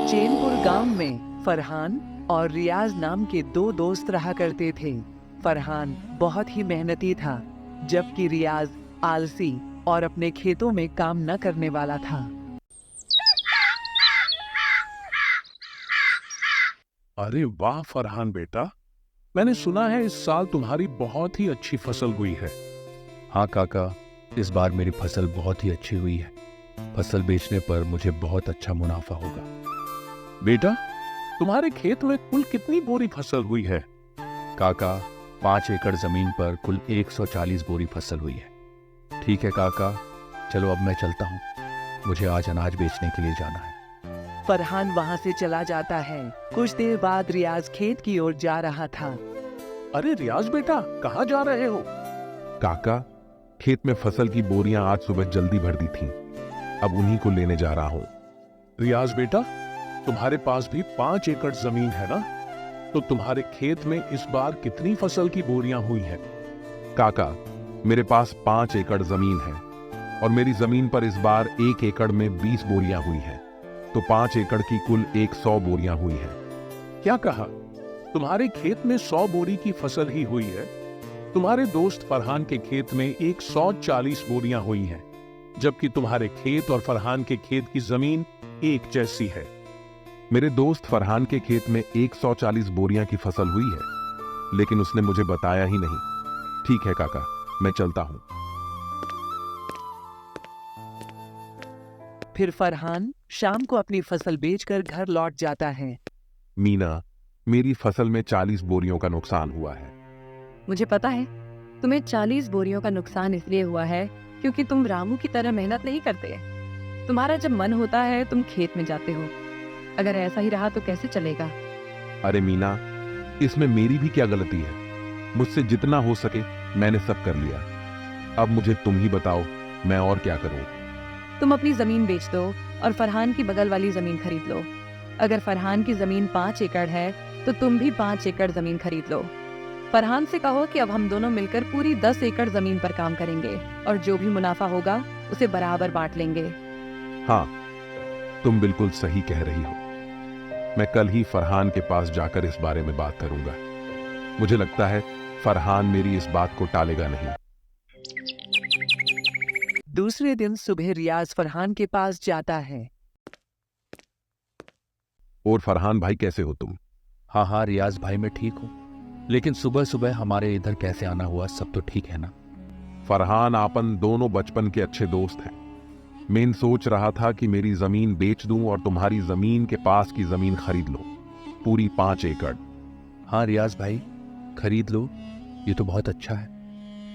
चैनपुर गांव में फरहान और रियाज नाम के दो दोस्त रहा करते थे। फरहान बहुत ही मेहनती था, जबकि रियाज आलसी और अपने खेतों में काम न करने वाला था। अरे वाह फरहान बेटा, मैंने सुना है इस साल तुम्हारी बहुत ही अच्छी फसल हुई है। हाँ काका, इस बार मेरी फसल बहुत ही अच्छी हुई है। फसल बेचने पर मुझे बहुत अच्छा मुनाफा होगा। बेटा, तुम्हारे खेत में कुल कितनी बोरी फसल हुई है? काका, 5 एकड़ जमीन पर कुल 140 बोरी फसल हुई है। ठीक है काका, चलो अब मैं चलता हूँ, मुझे आज अनाज बेचने के लिए जाना है। फरहान वहां से चला जाता है। कुछ देर बाद रियाज खेत की ओर जा रहा था। अरे रियाज बेटा, कहाँ जा रहे हो? काका, खेत में फसल की बोरियां आज सुबह जल्दी भर दी थीं, अब उन्हीं को लेने जा रहा हूं। रियाज बेटा, तुम्हारे पास भी 5 एकड़ जमीन है ना? तो तुम्हारे खेत में इस बार कितनी फसल की बोरियां हुई हैं? काका, मेरे पास 5 एकड़ जमीन है और मेरी जमीन पर इस बार 1 एकड़ में 20 बोरियां हुई हैं, तो 5 एकड़ की कुल 100 बोरियां हुई हैं। क्या कहा? तुम्हारे खेत में 100 बोरी की फसल ही हुई है? तुम्हारे दोस्त फरहान के खेत में 140 बोरियां हुई हैं, जबकि तुम्हारे खेत और फरहान के खेत की जमीन एक जैसी है। मेरे दोस्त फरहान के खेत में 140 बोरियां की फसल हुई है, लेकिन उसने मुझे बताया ही नहीं। ठीक है काका, मैं चलता हूं। फिर फरहान शाम को अपनी फसल बेचकर घर लौट जाता है। मीना, मेरी फसल में 40 बोरियों का नुकसान हुआ है। मुझे पता है, तुम्हें 40 बोरियों का नुकसान इसलिए हुआ है क्योंकि तुम रामू की तरह मेहनत नहीं करते। तुम्हारा जब मन होता है तुम खेत में जाते हो। अगर ऐसा ही रहा तो कैसे चलेगा? अरे मीना, इसमें मेरी भी क्या गलती है? मुझसे जितना हो सके मैंने सब कर लिया। अब मुझे तुम ही बताओ, मैं और क्या करूं? तुम अपनी जमीन बेच दो और फरहान की बगल वाली जमीन खरीद लो। अगर फरहान की जमीन 5 एकड़ है तो तुम भी 5 एकड़ जमीन खरीद लो। फरहान से कहो कि अब हम दोनों मिलकर पूरी 10 एकड़ जमीन पर काम करेंगे और जो भी मुनाफा होगा उसे बराबर बांट लेंगे। हाँ, तुम बिल्कुल सही कह रही हो। मैं कल ही फरहान के पास जाकर इस बारे में बात करूंगा। मुझे लगता है फरहान मेरी इस बात को टालेगा नहीं। दूसरे दिन सुबह रियाज फरहान के पास जाता है। और फरहान भाई, कैसे हो तुम? हाँ हाँ रियाज भाई, मैं ठीक हूँ, लेकिन सुबह सुबह हमारे इधर कैसे आना हुआ? सब तो ठीक है ना? फरहान आपन दोनों बचपन के अच्छे दोस्त हैं। मैं इन सोच रहा था कि मेरी जमीन बेच दूं और तुम्हारी जमीन के पास की जमीन खरीद लो, पूरी 5 एकड़। हाँ रियाज भाई, खरीद लो, ये तो बहुत अच्छा है,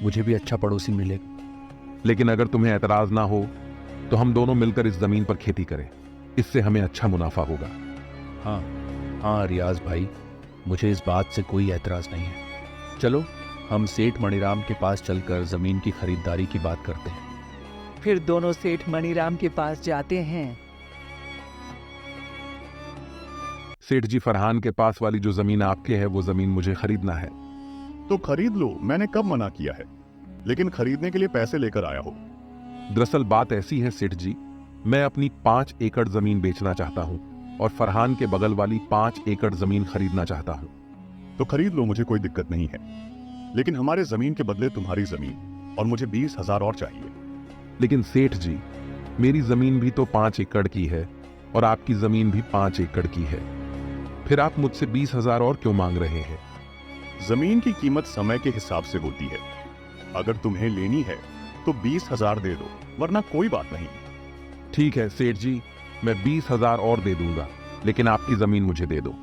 मुझे भी अच्छा पड़ोसी मिलेगा। लेकिन अगर तुम्हें एतराज ना हो तो हम दोनों मिलकर इस जमीन पर खेती करें, इससे हमें अच्छा मुनाफा होगा। हाँ हाँ रियाज भाई, मुझे इस बात से कोई एतराज नहीं है। चलो हम सेठ मणिराम के पास चलकर जमीन की खरीदारी की बात करते हैं। फिर दोनों सेठ मणिराम के पास जाते हैं। सेठ जी, फरहान के पास वाली जो जमीन आपके है वो जमीन मुझे खरीदना है। तो खरीद लो, मैंने कब मना किया है, लेकिन खरीदने के लिए पैसे लेकर आया हो। दरअसल बात ऐसी है सेठ जी, मैं अपनी 5 एकड़ जमीन बेचना चाहता हूँ और फरहान के बगल वाली 5 एकड़ जमीन खरीदना चाहता हूँ। तो खरीद लो, मुझे कोई दिक्कत नहीं है, लेकिन हमारे जमीन के बदले तुम्हारी जमीन, और मुझे 20,000 और चाहिए। लेकिन सेठ जी, मेरी जमीन भी तो 5 एकड़ की है और आपकी जमीन भी 5 एकड़ की है, फिर आप मुझसे 20,000 और क्यों मांग रहे हैं? जमीन की कीमत समय के हिसाब से होती है। अगर तुम्हें लेनी है तो 20,000 दे दो, वरना कोई बात नहीं। ठीक है सेठ जी, मैं 20,000 और दे दूंगा, लेकिन आपकी जमीन मुझे दे दो।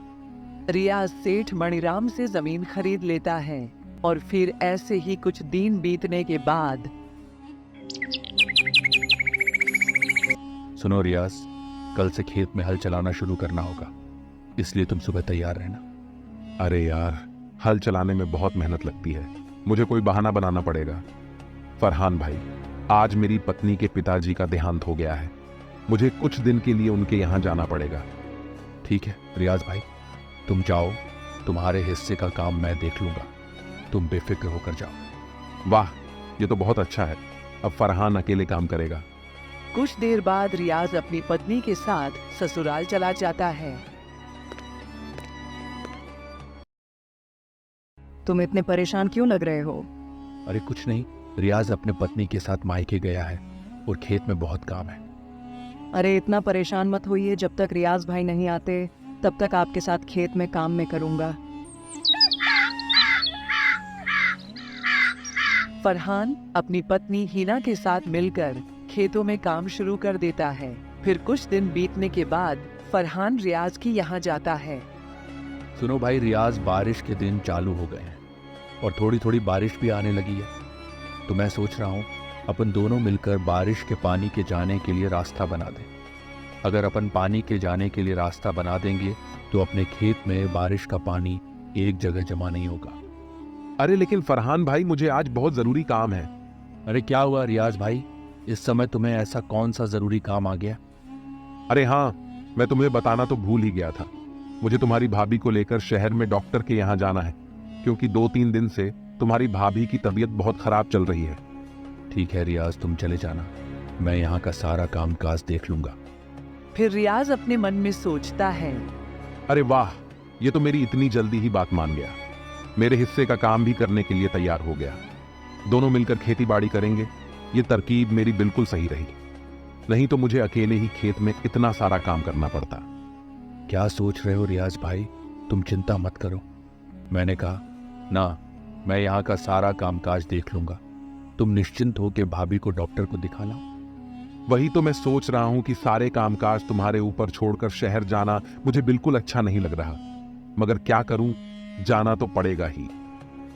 रियाज सेठ मणिराम से जमीन खरीद लेता है और फिर ऐसे ही कुछ दिन बीतने के बाद। सुनो रियाज, कल से खेत में हल चलाना शुरू करना होगा, इसलिए तुम सुबह तैयार रहना। अरे यार, हल चलाने में बहुत मेहनत लगती है, मुझे कोई बहाना बनाना पड़ेगा। फरहान भाई, आज मेरी पत्नी के पिताजी का देहांत हो गया है, मुझे कुछ दिन के लिए उनके यहाँ जाना पड़ेगा। ठीक है रियाज भाई, तुम जाओ, तुम्हारे हिस्से का काम मैं देख लूंगा, तुम बेफिक्र होकर जाओ। वाह, ये तो बहुत अच्छा है। अब फरहान अकेले काम करेगा। कुछ देर बाद रियाज अपनी पत्नी के साथ ससुराल चला जाता है। तुम इतने परेशान क्यों लग रहे हो? अरे कुछ नहीं, रियाज अपने पत्नी के साथ मायके गया है और खेत में बहुत काम है। अरे इतना परेशान मत होइए, जब तक रियाज भाई नहीं आते तब तक आपके साथ खेत में काम में करूंगा। फरहान अपनी पत्नी हिना के साथ मिलकर खेतों में काम शुरू कर देता है। फिर कुछ दिन बीतने के बाद फरहान रियाज के यहाँ जाता है। सुनो भाई, रियाज बारिश के दिन चालू हो गए हैं और थोड़ी थोड़ी बारिश भी आने लगी है, तो मैं सोच रहा हूँ अपन दोनों मिलकर बारिश के पानी के जाने के लिए रास्ता बना दें। अगर अपन पानी के जाने के लिए रास्ता बना देंगे तो अपने खेत में बारिश का पानी एक जगह जमा नहीं होगा। अरे लेकिन फरहान भाई, मुझे आज बहुत जरूरी काम है। अरे क्या हुआ रियाज भाई, इस समय तुम्हें ऐसा कौन सा जरूरी काम आ गया? अरे हाँ, मैं तुम्हें बताना तो भूल ही गया था। मुझे तुम्हारी भाभी को लेकर शहर में डॉक्टर के यहाँ जाना है, क्योंकि 2-3 दिन से तुम्हारी भाभी की तबीयत बहुत खराब चल रही है। ठीक है रियाज, तुम चले जाना, मैं यहाँ का सारा काम काज देख लूंगा। फिर रियाज अपने मन में सोचता है, अरे वाह, ये तो मेरी इतनी जल्दी ही बात मान गया। मेरे हिस्से का काम भी करने के लिए तैयार हो गया। दोनों मिलकर खेती बाड़ी करेंगे। ये तरकीब मेरी बिल्कुल सही रही, नहीं तो मुझे अकेले ही खेत में इतना सारा काम करना पड़ता। क्या सोच रहे हो रियाज भाई, तुम चिंता मत करो। मैंने कहा ना, मैं यहाँ का सारा कामकाज देख लूंगा, तुम निश्चिंत हो के भाभी को डॉक्टर को दिखा लाओ। वही तो मैं सोच रहा हूं कि सारे कामकाज तुम्हारे ऊपर छोड़कर शहर जाना मुझे बिल्कुल अच्छा नहीं लग रहा, मगर क्या करूं, जाना तो पड़ेगा ही।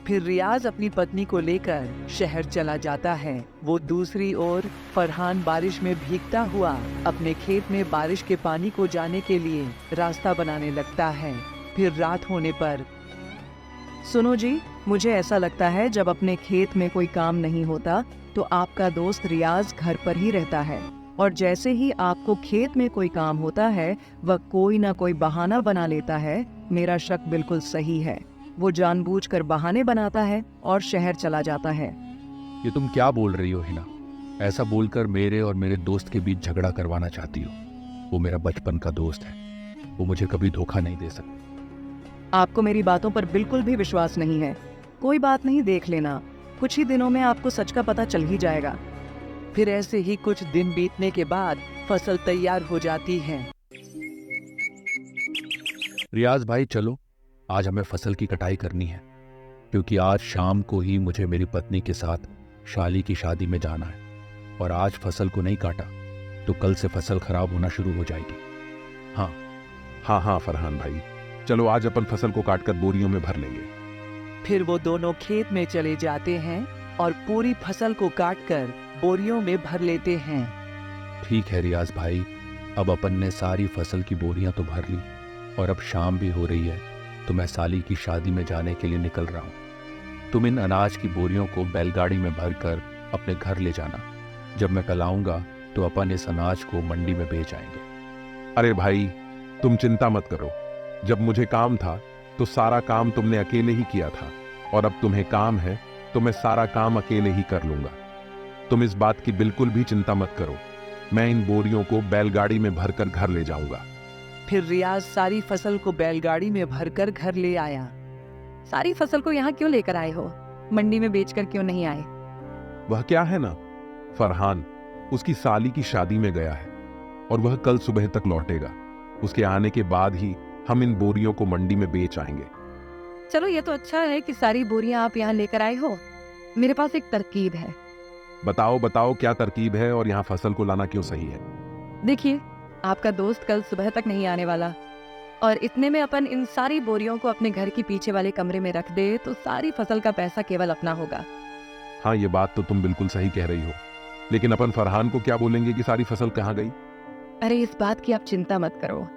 फिर रियाज अपनी पत्नी को लेकर शहर चला जाता है। वो दूसरी ओर फरहान बारिश में भीगता हुआ अपने खेत में बारिश के पानी को जाने के लिए रास्ता बनाने लगता है। फिर रात होने पर, सुनो जी, मुझे ऐसा लगता है जब अपने खेत में कोई काम नहीं होता तो आपका दोस्त रियाज घर पर ही रहता है, और जैसे ही आपको खेत में कोई काम होता है वह कोई ना कोई बहाना बना लेता है। मेरा शक बिल्कुल सही है, वो जानबूझकर बहाने बनाता है और शहर चला जाता है। ये तुम क्या बोल रही हो हिना? ऐसा बोलकर मेरे और मेरे दोस्त के बीच झगड़ा करवाना चाहती हो? वो मेरा बचपन का दोस्त है, वो मुझे कभी धोखा नहीं दे सकता। आपको मेरी बातों पर बिल्कुल भी विश्वास नहीं है। कोई बात नहीं, देख लेना, कुछ ही दिनों में आपको सच का पता चल ही जाएगा। फिर ऐसे ही कुछ दिन बीतने के बाद फसल तैयार हो जाती है। रियाज भाई चलो, आज हमें फसल की कटाई करनी है, क्योंकि आज शाम को ही मुझे मेरी पत्नी के साथ शाली की शादी में जाना है, और आज फसल को नहीं काटा तो कल से फसल खराब होना शुरू हो जाएगी। हाँ फरहान भाई, चलो आज अपन फसल को काटकर बोरियों में भर लेंगे। फिर वो दोनों खेत में चले जाते हैं और पूरी फसल को काटकर बोरियों में भर लेते हैं। ठीक है रियाज भाई, अब अपन ने सारी फसल की बोरियां तो भर ली, और अब शाम भी हो रही है, तो मैं साली की शादी में जाने के लिए निकल रहा हूँ। तुम इन अनाज की बोरियों को बैलगाड़ी में भरकर अपने घर ले जाना। जब मैं कल आऊंगा तो अपन इस अनाज को मंडी में बेच आएंगे। अरे भाई, तुम चिंता मत करो। जब मुझे काम था तो सारा काम तुमने अकेले ही किया था, और अब तुम्हें काम है तो मैं सारा काम अकेले ही कर लूंगा। तुम इस बात की बिल्कुल भी चिंता मत करो। मैं इन बोरियों को बैलगाड़ी में भरकर घर ले जाऊंगा। फिर रियाज सारी फसल को बैलगाड़ी में भरकर घर ले आया। सारी फसल को यहाँ क्यों लेकर आए हो? मंडी में बेचकर क्यों नहीं आए? वह क्या है ना, फरहान उसकी साली की शादी में गया है और वह कल सुबह तक लौटेगा। उसके आने के बाद ही हम इन बोरियों को मंडी में बेच आएंगे। चलो, ये तो अच्छा है कि सारी बोरियां आप यहाँ लेकर आए हो। मेरे पास एक तरकीब है। बताओ क्या तरकीब है, और यहाँ फसल को लाना क्यों सही है? देखिए, आपका दोस्त कल सुबह तक नहीं आने वाला, और इतने में अपन इन सारी बोरियों को अपने घर के पीछे वाले कमरे में रख दे तो सारी फसल का पैसा केवल अपना होगा। हाँ, ये बात तो तुम बिल्कुल सही कह रही हो, लेकिन अपन फरहान को क्या बोलेंगे कि सारी फसल कहाँ गई? अरे इस बात की आप चिंता मत करो।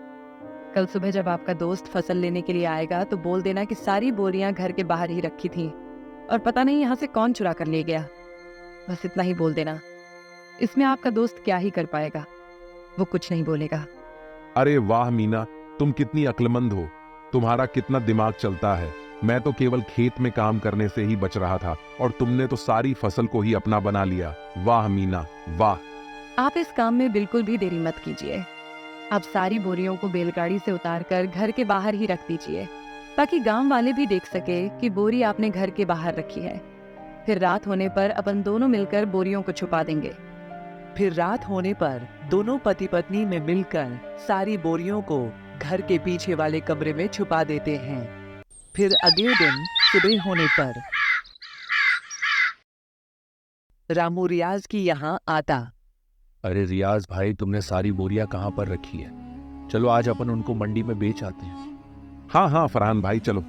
कल सुबह जब आपका दोस्त फसल लेने के लिए आएगा तो बोल देना कि सारी बोरियां घर के बाहर ही रखी थी और पता नहीं यहाँ से कौन चुरा कर ले गया। बस इतना ही बोल देना। इसमें आपका दोस्त क्या ही कर पाएगा, वो कुछ नहीं बोलेगा। अरे वाह मीना, तुम कितनी अक्लमंद हो, तुम्हारा कितना दिमाग चलता है। मैं तो केवल खेत में काम करने से ही बच रहा था और तुमने तो सारी फसल को ही अपना बना लिया। वाह मीना, वाह। आप इस काम में बिल्कुल भी देरी मत कीजिए। आप सारी बोरियों को बैलगाड़ी से उतारकर घर के बाहर ही रख दीजिए, ताकि गांव वाले भी देख सके कि बोरी आपने घर के बाहर रखी है। फिर रात होने पर अपन दोनों मिलकर बोरियों को छुपा देंगे। फिर रात होने पर दोनों पति पत्नी में मिलकर सारी बोरियों को घर के पीछे वाले कमरे में छुपा देते हैं। फिर अगले दिन सुबह होने पर रामू रियाज की यहाँ आता। अरे रियाज भाई, तुमने सारी बोरियां कहाँ पर रखी है? चलो आज अपन उनको मंडी में बेच आते हैं। हाँ हाँ फरहान भाई, चलो।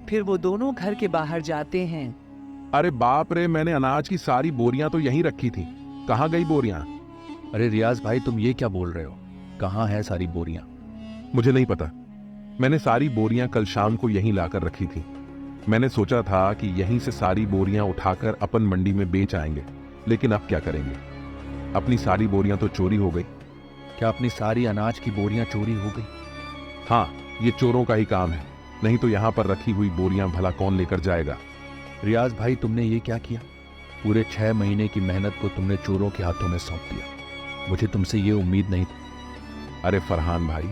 फिर वो दोनों घर के बाहर जाते हैं। अरे बाप रे, मैंने अनाज की सारी बोरियां तो यहीं रखी थी, कहाँ गई बोरियां? अरे रियाज भाई, तुम ये क्या बोल रहे हो? कहाँ है सारी बोरियां? मुझे नहीं पता। मैंने सारी बोरियां कल शाम को यहीं लाकर रखी थी। मैंने सोचा था कि यहीं से सारी बोरियां उठाकर अपन मंडी में बेच आएंगे, लेकिन अब क्या करेंगे? अपनी सारी बोरियां तो चोरी हो गई। क्या अपनी सारी अनाज की बोरियां चोरी हो गई? हाँ, ये चोरों का ही काम है, नहीं तो यहाँ पर रखी हुई बोरियां भला कौन लेकर जाएगा? रियाज भाई, तुमने ये क्या किया? पूरे 6 महीने की मेहनत को तुमने चोरों के हाथों में सौंप दिया। मुझे तुमसे ये उम्मीद नहीं थी। अरे फरहान भाई,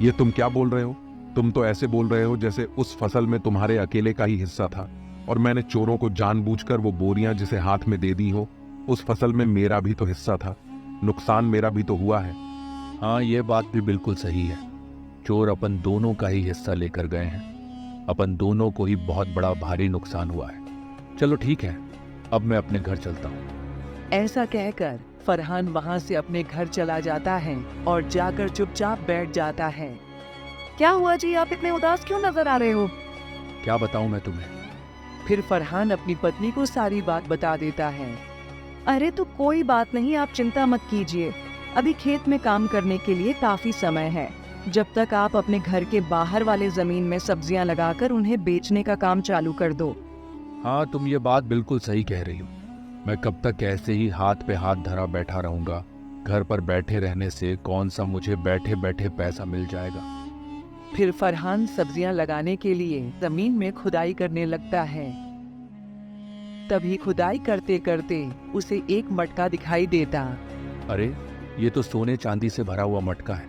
ये तुम क्या बोल रहे हो? तुम तो ऐसे बोल रहे हो जैसे उस फसल में तुम्हारे अकेले का ही हिस्सा था और मैंने चोरों को जानबूझकर वो बोरियां जिसे हाथ में दे दी हो। उस फसल में मेरा भी तो हिस्सा था, नुकसान मेरा भी तो हुआ है। हाँ, ये बात भी बिल्कुल सही है। चोर अपन दोनों का ही हिस्सा लेकर गए हैं। अपन दोनों को ही बहुत बड़ा भारी नुकसान हुआ है। चलो ठीक है, अब मैं अपने घर चलता हूँ। ऐसा कहकर फरहान वहां से अपने घर चला जाता है और जाकर चुपचाप बैठ जाता है। क्या हुआ जी, आप इतने उदास क्यों नजर आ रहे हो? क्या बताऊं मैं तुम्हें? फिर फरहान अपनी पत्नी को सारी बात बता देता है। अरे तो कोई बात नहीं, आप चिंता मत कीजिए। अभी खेत में काम करने के लिए काफी समय है। जब तक आप अपने घर के बाहर वाले जमीन में सब्जियां लगाकर उन्हें बेचने का काम चालू कर दो। हाँ, तुम ये बात बिल्कुल सही कह रही हो। मैं कब तक ऐसे ही हाथ पे हाथ धरा बैठा रहूंगा? घर पर बैठे रहने से कौन सा मुझे बैठे बैठे पैसा मिल जाएगा? फिर फरहान सब्जियां लगाने के लिए जमीन में खुदाई करने लगता है। तभी खुदाई करते करते उसे एक मटका दिखाई देता। अरे, ये तो सोने चांदी से भरा हुआ मटका है।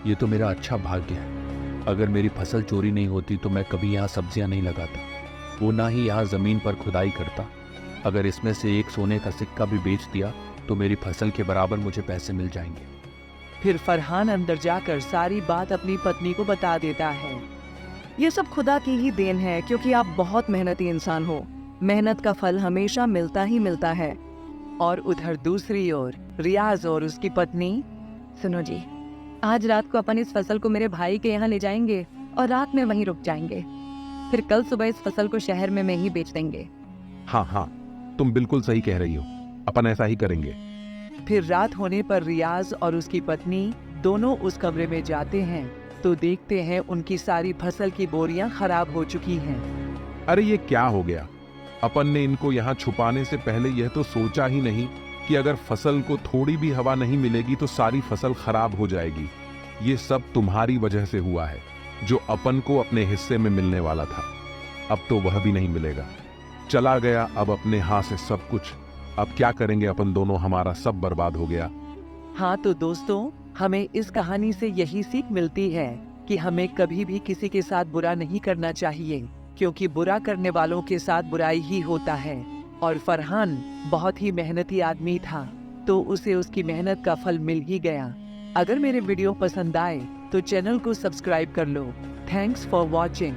ये तो मेरा अच्छा भाग्य है। अगर मेरी फसल चोरी नहीं होती तो मैं कभी यहाँ सब्जियां नहीं लगाता, वो ना ही यहाँ जमीन पर खुदाई करता। अगर इसमें से एक सोने का सिक्का भी बेच दिया तो मेरी फसल के बराबर मुझे पैसे मिल जाएंगे। फिर फरहान अंदर जाकर सारी बात अपनी पत्नी को बता देता है। ये सब खुदा की ही देन है, क्योंकि आप बहुत मेहनती इंसान हो। मेहनत का फल हमेशा मिलता ही मिलता है। और उधर दूसरी ओर रियाज और उसकी पत्नी। सुनो जी, आज रात को अपन इस फसल को मेरे भाई के यहाँ ले जाएंगे और रात में वहीं रुक जाएंगे। फिर कल सुबह इस फसल को शहर में ही बेच देंगे। हाँ हाँ, तुम बिल्कुल सही कह रही हो, अपन ऐसा ही करेंगे। फिर रात होने पर रियाज और उसकी पत्नी दोनों उस कमरे में जाते हैं तो देखते हैं उनकी सारी फसल की बोरियां खराब हो चुकी हैं। अरे ये क्या हो गया? अपन ने इनको यहाँ छुपाने से पहले यह तो सोचा ही नहीं कि अगर फसल को थोड़ी भी हवा नहीं मिलेगी तो सारी फसल खराब हो जाएगी। ये सब तुम्हारी वजह से हुआ है। जो अपन को अपने हिस्से में मिलने वाला था, अब तो वह भी नहीं मिलेगा। चला गया अब अपने हाथ से सब कुछ। अब क्या करेंगे अपन दोनों? हमारा सब बर्बाद हो गया। हाँ तो दोस्तों, हमें इस कहानी से यही सीख मिलती है कि हमें कभी भी किसी के साथ बुरा नहीं करना चाहिए, क्योंकि बुरा करने वालों के साथ बुराई ही होता है। और फरहान बहुत ही मेहनती आदमी था, तो उसे उसकी मेहनत का फल मिल ही गया। अगर मेरे वीडियो पसंद आए तो चैनल को सब्सक्राइब कर लो। Thanks for watching.